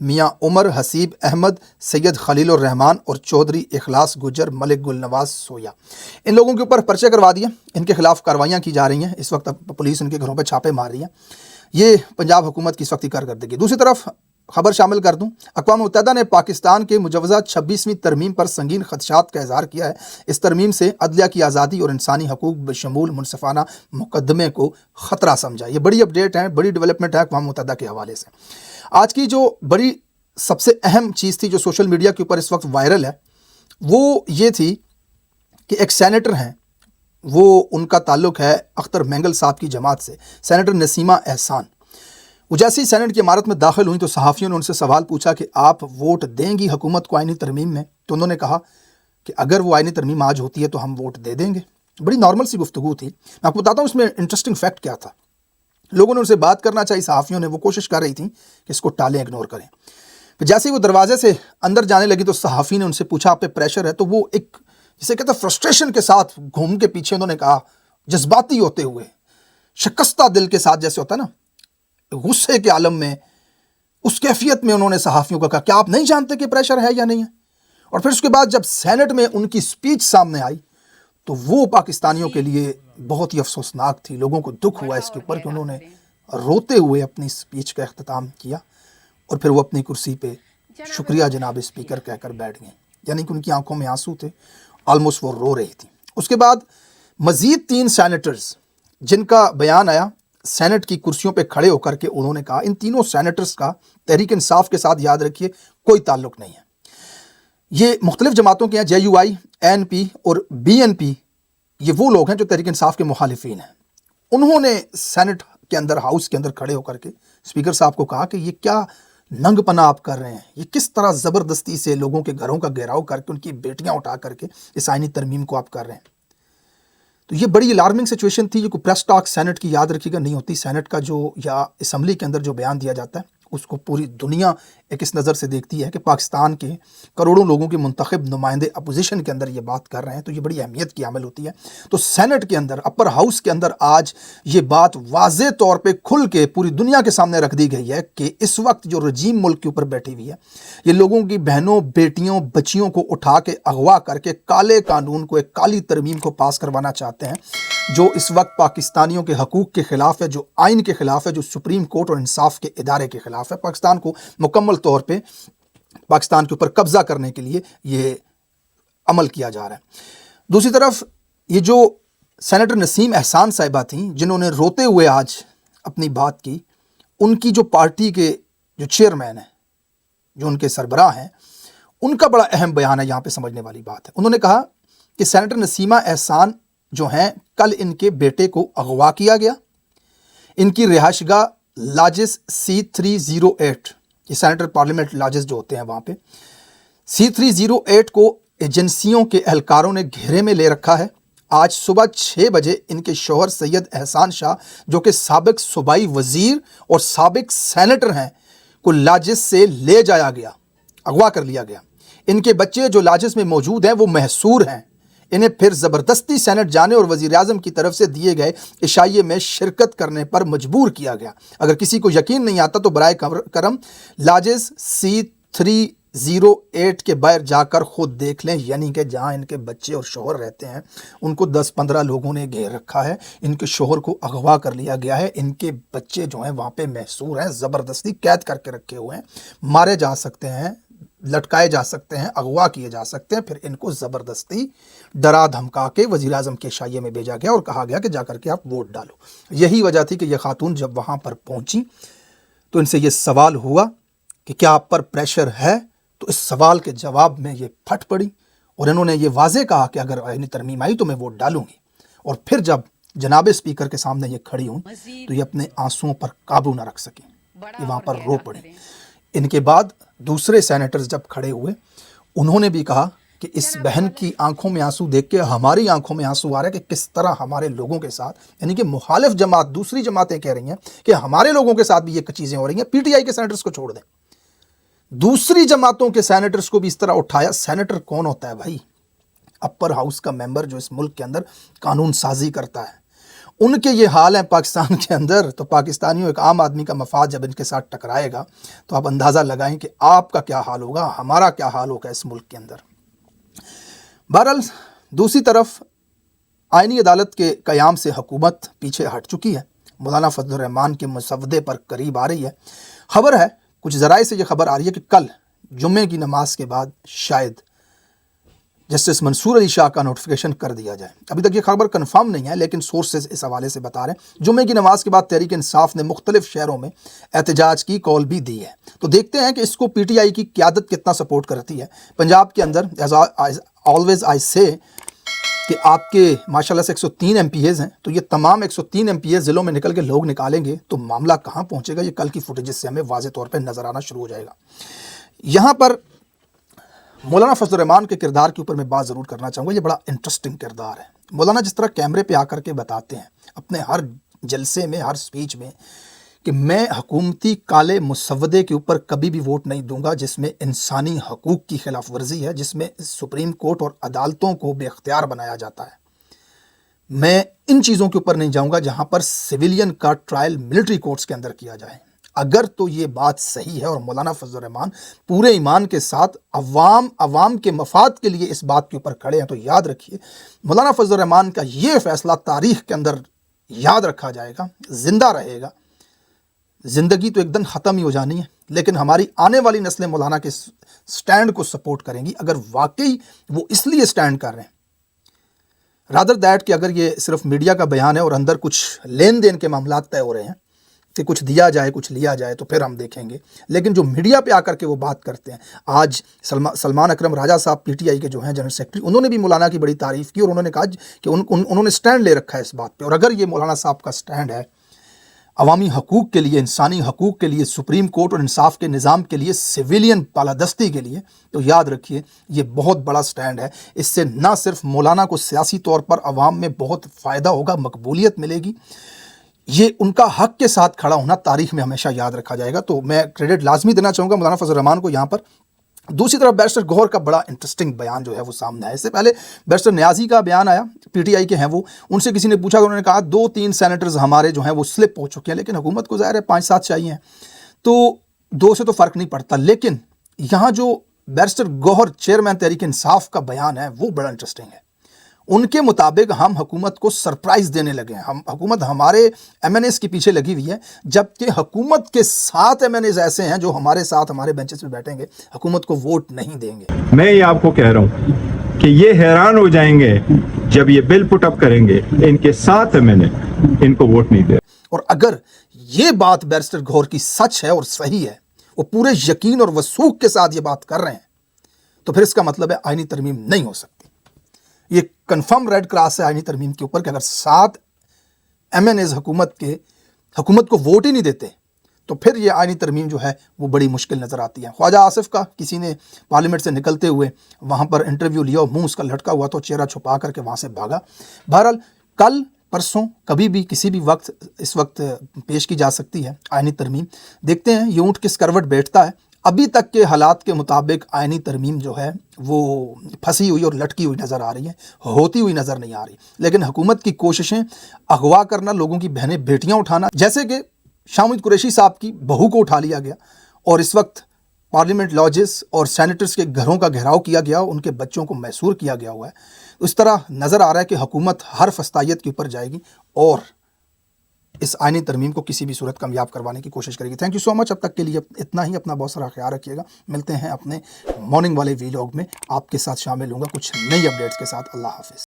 میاں عمر حسیب احمد, سید خلیل الرحمان اور چودھری اخلاص گجر ملک گل نواز سویا. ان لوگوں کے اوپر پرچے کروا دیے, ان کے خلاف کاروائیاں کی جا رہی ہیں. اس وقت پولیس ان کے گھروں پہ چھاپے مار رہی ہے. یہ پنجاب حکومت کی اس وقت کی کارکردگی. دوسری طرف خبر شامل کر دوں, اقوام متحدہ نے پاکستان کے مجوزہ 26ویں ترمیم پر سنگین خدشات کا اظہار کیا ہے. اس ترمیم سے عدلیہ کی آزادی اور انسانی حقوق بشمول منصفانہ مقدمے کو خطرہ سمجھا. یہ بڑی اپڈیٹ ہے, بڑی ڈیولپمنٹ ہے اقوام متحدہ کے حوالے سے. آج کی جو بڑی سب سے اہم چیز تھی جو سوشل میڈیا کے اوپر اس وقت وائرل ہے, وہ یہ تھی کہ ایک سینیٹر ہیں, وہ ان کا تعلق ہے اختر مینگل صاحب کی جماعت سے, سینیٹر نسیمہ احسان. وہ جیسے ہی سینٹ کی عمارت میں داخل ہوئیں تو صحافیوں نے ان سے سوال پوچھا کہ آپ ووٹ دیں گی حکومت کو آئینی ترمیم میں؟ تو انہوں نے کہا کہ اگر وہ آئینی ترمیم آج ہوتی ہے تو ہم ووٹ دے دیں گے. بڑی نارمل سی گفتگو تھی. میں آپ کو بتاتا ہوں اس میں انٹرسٹنگ فیکٹ کیا تھا. لوگوں نے ان سے بات کرنا چاہی, صحافیوں نے, وہ کوشش کر رہی تھیں کہ اس کو ٹالیں, اگنور کریں. پھر جیسے ہی وہ دروازے سے اندر جانے لگی تو صحافی نے ان سے پوچھا آپ پہ پریشر ہے؟ تو وہ ایک جسے کہتے ہیں فرسٹریشن کے ساتھ گھوم کے پیچھے انہوں نے کہا, جذباتی ہوتے ہوئے, شکستہ دل کے ساتھ, جیسے ہوتا ہے نا غصے کے عالم میں, اس کیفیت میں انہوں نے صحافیوں کا کہا کیا آپ نہیں جانتے کہ پریشر ہے یا نہیں ہے؟ اور پھر اس کے بعد جب سینٹ میں ان کی سپیچ سامنے آئی تو وہ پاکستانیوں کے لیے بہت ہی افسوسناک تھی. لوگوں کو دکھ ہوا اس کے اوپر کہ انہوں نے روتے ہوئے اپنی سپیچ کا اختتام کیا اور پھر وہ اپنی کرسی پہ شکریہ جناب اسپیکر کہہ کر بیٹھ گئے. یعنی کہ ان کی آنکھوں میں آنسو تھے, آلموسٹ وہ رو رہی تھیں. اس کے بعد مزید 3 سینیٹرز جن کا بیان آیا سینٹ کی کرسیوں پہ کھڑے ہو کر کے انہوں نے کہا ان تینوں سینیٹرز کا تحریک انصاف کے ساتھ, یاد رکھیے, کوئی تعلق نہیں ہے. یہ مختلف جماعتوں کے ہیں, JUI, ANP اور BNP. یہ وہ لوگ ہیں جو تحریک انصاف کے مخالفین ہیں. انہوں نے سینٹ کے اندر, ہاؤس کے اندر کھڑے ہو کر کے اسپیکر صاحب کو کہا کہ یہ کیا ننگ پنا آپ کر رہے ہیں, یہ کس طرح زبردستی سے لوگوں کے گھروں کا گھیراؤ کر کے ان کی بیٹیاں اٹھا کر کے اس آئینی ترمیم کو آپ کر رہے ہیں. تو یہ بڑی الارمنگ سچویشن تھی. یہ کوئی پریس ٹاک سینٹ کی, یاد رکھیے گا, نہیں ہوتی. سینٹ کا جو یا اسمبلی کے اندر جو بیان دیا جاتا ہے اس کو پوری دنیا ایک اس نظر سے دیکھتی ہے کہ پاکستان کے کروڑوں لوگوں کے منتخب نمائندے اپوزیشن کے اندر یہ بات کر رہے ہیں, تو یہ بڑی اہمیت کی عامل ہوتی ہے. تو سینٹ کے اندر, اپر ہاؤس کے اندر آج یہ بات واضح طور پہ کھل کے پوری دنیا کے سامنے رکھ دی گئی ہے کہ اس وقت جو رجیم ملک کے اوپر بیٹھی ہوئی ہے, یہ لوگوں کی بہنوں, بیٹیوں, بچیوں کو اٹھا کے اغوا کر کے کالے قانون کو, ایک کالی ترمیم کو پاس کروانا چاہتے ہیں جو اس وقت پاکستانیوں کے حقوق کے خلاف ہے, جو آئین کے خلاف ہے, جو سپریم کورٹ اور انصاف کے ادارے کے خلاف ہے. پاکستان کو مکمل طور پہ پاکستان کے اوپر قبضہ کرنے کے لیے یہ عمل کیا جا رہا ہے. دوسری طرف یہ جو سینیٹر نسیم احسان صاحبہ تھیں جنہوں نے روتے ہوئے آج اپنی بات کی, ان کی جو پارٹی کے جو چیئرمین ہیں, جو ان کے سربراہ ہیں, ان کا بڑا اہم بیان ہے, یہاں پہ سمجھنے والی بات ہے. انہوں نے کہا کہ سینیٹر نسیمہ احسان جو ہیں, کل ان کے بیٹے کو اغوا کیا گیا. ان کی رہائش گاہ لاجز C308, یہ سینیٹر پارلیمنٹ لاجز جو ہوتے ہیں وہاں پہ, C308 کو ایجنسیوں کے اہلکاروں نے گھیرے میں لے رکھا ہے. آج صبح 6 بجے ان کے شوہر سید احسان شاہ جو کہ سابق صوبائی وزیر اور سابق سینیٹر ہیں کو لاجز سے لے جایا گیا, اغوا کر لیا گیا. ان کے بچے جو لاجز میں موجود ہیں وہ محصور ہیں. انہیں پھر زبردستی سینٹ جانے اور وزیر اعظم کی طرف سے دیے گئے عشائیے میں شرکت کرنے پر مجبور کیا گیا. اگر کسی کو یقین نہیں آتا تو برائے کرم لاجز C308 کے باہر جا کر خود دیکھ لیں. یعنی کہ جہاں ان کے بچے اور شوہر رہتے ہیں ان کو 10-15 لوگوں نے گھیر رکھا ہے, ان کے شوہر کو اغوا کر لیا گیا ہے, ان کے بچے جو ہیں وہاں پہ محصور ہیں, زبردستی قید کر کے رکھے ہوئے ہیں, مارے جا سکتے ہیں, لٹکائے جا سکتے ہیں, اغوا کیے جا سکتے ہیں. پھر ان کو زبردستی ڈرا دھمکا کے وزیر اعظم کے عشائیے میں بھیجا گیا اور کہا گیا کہ جا کر کے آپ ووٹ ڈالو. یہی وجہ تھی کہ یہ خاتون جب وہاں پر پہنچی تو ان سے یہ سوال ہوا کہ کیا آپ پر پریشر ہے, تو اس سوال کے جواب میں یہ پھٹ پڑی اور انہوں نے یہ واضح کہا کہ اگر آئینی ترمیم آئی تو میں ووٹ ڈالوں گی. اور پھر جب جناب اسپیکر کے سامنے یہ کھڑی ہوں تو یہ اپنے آنسوؤں پر قابو نہ رکھ سکیں, یہ وہاں پر رو پڑیں. ان کے بعد دوسرے سینیٹرز جب کھڑے ہوئے انہوں نے بھی کہا کہ اس بہن کی آنکھوں میں آنسو دیکھ کے ہماری آنکھوں میں آنسو آ رہا ہے کہ کس طرح ہمارے لوگوں کے ساتھ, یعنی کہ مخالف جماعت, دوسری جماعتیں کہہ رہی ہیں کہ ہمارے لوگوں کے ساتھ بھی یہ چیزیں ہو رہی ہیں. PTI کے سینیٹرز کو چھوڑ دیں, دوسری جماعتوں کے سینیٹرز کو بھی اس طرح اٹھایا. سینیٹر کون ہوتا ہے بھائی؟ اپر ہاؤس کا ممبر جو اس ملک کے اندر قانون سازی کرتا ہے. ان کے یہ حال ہیں پاکستان کے اندر، تو پاکستانیوں ایک عام آدمی کا مفاد جب ان کے ساتھ ٹکرائے گا تو آپ اندازہ لگائیں کہ آپ کا کیا حال ہوگا، ہمارا کیا حال ہوگا اس ملک کے اندر۔ بہرحال دوسری طرف آئینی عدالت کے قیام سے حکومت پیچھے ہٹ چکی ہے، مولانا فضل الرحمان کے مسودے پر قریب آ رہی ہے۔ خبر ہے، کچھ ذرائع سے یہ خبر آ رہی ہے کہ کل جمعے کی نماز کے بعد شاید جسٹس منصور علی شاہ کا نوٹیفیکیشن کر دیا جائے۔ ابھی تک یہ خبر کنفرم نہیں ہے، لیکن سورسز اس حوالے سے بتا رہے ہیں۔ جمعے کی نماز کے بعد تحریک انصاف نے مختلف شہروں میں احتجاج کی کال بھی دی ہے، تو دیکھتے ہیں کہ اس کو پی ٹی آئی کی قیادت کتنا سپورٹ کرتی ہے۔ پنجاب کے اندر آلویز آئی سے کہ آپ کے ماشاءاللہ سے 103 ایم پی ایز ہیں، تو یہ تمام 103 ایم پی ایز ضلعوں میں نکل کے لوگ نکالیں گے تو معاملہ کہاں پہنچے گا، یہ کل کی فوٹیجز سے ہمیں واضح طور پہ نظر آنا شروع ہو جائے گا۔ یہاں پر مولانا فضل الرحمان کے کردار کے اوپر میں بات ضرور کرنا چاہوں گا، یہ بڑا انٹرسٹنگ کردار ہے۔ مولانا جس طرح کیمرے پہ آ کر کے بتاتے ہیں اپنے ہر جلسے میں، ہر سپیچ میں، کہ میں حکومتی کالے مسودے کے اوپر کبھی بھی ووٹ نہیں دوں گا جس میں انسانی حقوق کی خلاف ورزی ہے، جس میں سپریم کورٹ اور عدالتوں کو بے اختیار بنایا جاتا ہے۔ میں ان چیزوں کے اوپر نہیں جاؤں گا جہاں پر سویلین کا ٹرائل ملٹری کورٹس کے اندر کیا جائے۔ اگر تو یہ بات صحیح ہے اور مولانا فضل الرحمان پورے ایمان کے ساتھ عوام کے مفاد کے لیے اس بات کے اوپر کھڑے ہیں، تو یاد رکھیے مولانا فضل الرحمان کا یہ فیصلہ تاریخ کے اندر یاد رکھا جائے گا، زندہ رہے گا۔ زندگی تو ایک دن ختم ہی ہو جانی ہے، لیکن ہماری آنے والی نسلیں مولانا کے سٹینڈ کو سپورٹ کریں گی، اگر واقعی وہ اس لیے سٹینڈ کر رہے ہیں رادر دیٹ کہ اگر یہ صرف میڈیا کا بیان ہے اور اندر کچھ لین دین کے معاملات طے ہو رہے ہیں کہ کچھ دیا جائے کچھ لیا جائے تو پھر ہم دیکھیں گے، لیکن جو میڈیا پہ آ کر کے وہ بات کرتے ہیں۔ آج سلمان اکرم راجہ صاحب پی ٹی آئی کے جو ہیں جنرل سیکرٹری، انہوں نے بھی مولانا کی بڑی تعریف کی اور انہوں نے کہا کہ انہوں نے سٹینڈ لے رکھا ہے اس بات پہ، اور اگر یہ مولانا صاحب کا سٹینڈ ہے عوامی حقوق کے لیے، انسانی حقوق کے لیے، سپریم کورٹ اور انصاف کے نظام کے لیے، سویلین بالادستی کے لیے، تو یاد رکھیے یہ بہت بڑا سٹینڈ ہے۔ اس سے نہ صرف مولانا کو سیاسی طور پر عوام میں بہت فائدہ ہوگا، مقبولیت ملے گی، یہ ان کا حق کے ساتھ کھڑا ہونا تاریخ میں ہمیشہ یاد رکھا جائے گا۔ تو میں کریڈٹ لازمی دینا چاہوں گا مولانا فضل الرحمان کو یہاں پر۔ دوسری طرف بیرسٹر گوہر کا بڑا انٹرسٹنگ بیان جو ہے وہ سامنے آیا۔ اس سے پہلے بیرسٹر نیازی کا بیان آیا، پی ٹی آئی کے ہیں وہ، ان سے کسی نے پوچھا، انہوں نے کہا 2-3 سینیٹرز ہمارے جو ہیں وہ سلپ ہو چکے ہیں، لیکن حکومت کو ظاہر ہے 5-7 چاہیے ہیں، تو 2 سے تو فرق نہیں پڑتا۔ لیکن یہاں جو بیرسٹر گوہر چیئرمین تحریک انصاف کا بیان ہے وہ بڑا انٹرسٹنگ ہے۔ ان کے مطابق ہم حکومت کو سرپرائز دینے لگے ہیں، حکومت ہمارے ایم این ایز کے پیچھے لگی ہوئی ہے، جبکہ حکومت کے 7 ایم این ایز ایسے ہیں جو ہمارے ساتھ ہمارے بینچز پہ بیٹھیں گے، حکومت کو ووٹ نہیں دیں گے۔ میں یہ آپ کو کہہ رہا ہوں کہ یہ حیران ہو جائیں گے جب یہ بل پٹ اپ کریں گے، ان کے 7 ایم این اے ان کو ووٹ نہیں دے۔ اور اگر یہ بات بیرسٹر گوہر کی سچ ہے اور صحیح ہے، وہ پورے یقین اور وثوق کے ساتھ یہ بات کر رہے ہیں، تو پھر اس کا مطلب ہے آئینی ترمیم نہیں ہو سکتی۔ یہ کنفرم ریڈ کراس ہے آئینی ترمیم کے اوپر کہ اگر 7 ایم این ایز حکومت کو ووٹ ہی نہیں دیتے تو پھر یہ آئینی ترمیم جو ہے وہ بڑی مشکل نظر آتی ہے۔ خواجہ آصف کا کسی نے پارلیمنٹ سے نکلتے ہوئے وہاں پر انٹرویو لیا اور منہ اس کا لٹکا ہوا تو چہرہ چھپا کر کے وہاں سے بھاگا۔ بہرحال کل پرسوں کبھی بھی کسی بھی وقت اس وقت پیش کی جا سکتی ہے آئینی ترمیم۔ دیکھتے ہیں یہ اونٹ کس کروٹ بیٹھتا ہے۔ ابھی تک کے حالات کے مطابق آئینی ترمیم جو ہے وہ پھنسی ہوئی اور لٹکی ہوئی نظر آ رہی ہے، ہوتی ہوئی نظر نہیں آ رہی۔ لیکن حکومت کی کوششیں اغوا کرنا، لوگوں کی بہنیں بیٹیاں اٹھانا، جیسے کہ شاہ محمود قریشی صاحب کی بہو کو اٹھا لیا گیا اور اس وقت پارلیمنٹ لاجز اور سینیٹرز کے گھروں کا گھیراؤ کیا گیا، ان کے بچوں کو محصور کیا گیا ہوا ہے۔ اس طرح نظر آ رہا ہے کہ حکومت ہر فسطائیت کے اوپر جائے گی اور اس آئینی ترمیم کو کسی بھی صورت کامیاب کروانے کی کوشش کرے گی۔ تھینک یو سو مچ، اب تک کے لیے اتنا ہی، اپنا بہت سارا خیال رکھیے گا۔ ملتے ہیں اپنے مارننگ والے ویلاگ میں، آپ کے ساتھ شامل ہوں گا کچھ نئی اپڈیٹس کے ساتھ۔ اللہ حافظ۔